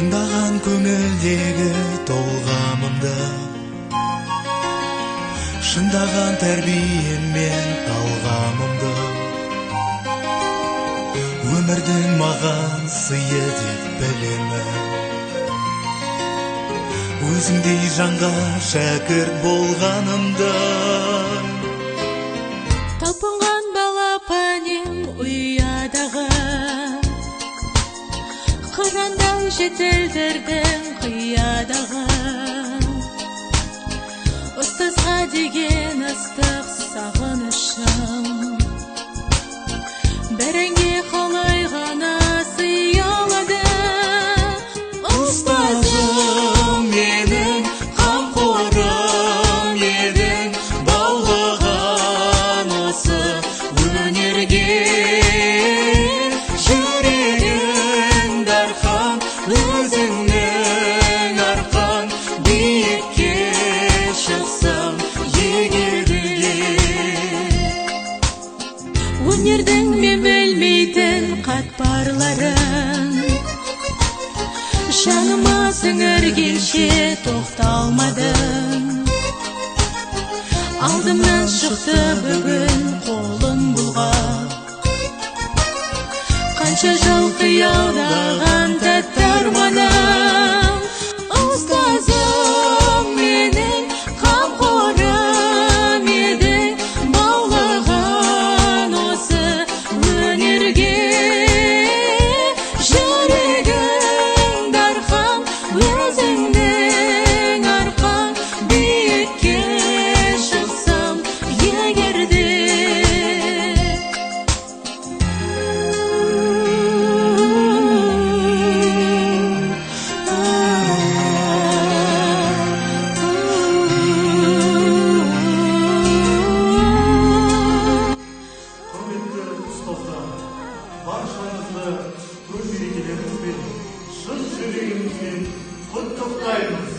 Тыңдаған көңілдегі толғамымды, шындаған тәрбиеммен талғамымды, өмірдің маған сыйы деп білемін. Өзіңдей жанға шәкірт болғанымды. Талпынған балапанем ұядағы, қырандау жетелдердің қиядағы, ұстазға деген ыстық сағынышым, бәріңе қалай ғана сыялады. Ұстазым менің, қамқорым едің, баулыған осы өнерге. Жүрегің дархан, өзіңнің арқан, биікке шықсам егерде. Өнердің мен білмейтін қатпарларын, жаныма сіңіргенше тоқталмадым. Алдымнан шықты бүгін қолын бұлғап, қанша жыл қиялдаған тәтті арманым. Ұстазым менің, қамқорым едің, баулыған осы өнерге. Жүрегің дархан, өзіңнің арқан, биікке шықсам егерде. Құрметті ұстаздар, баршаңызды төл мерекелеріңізбен, шын жүрегімізбен құттықтаймыз.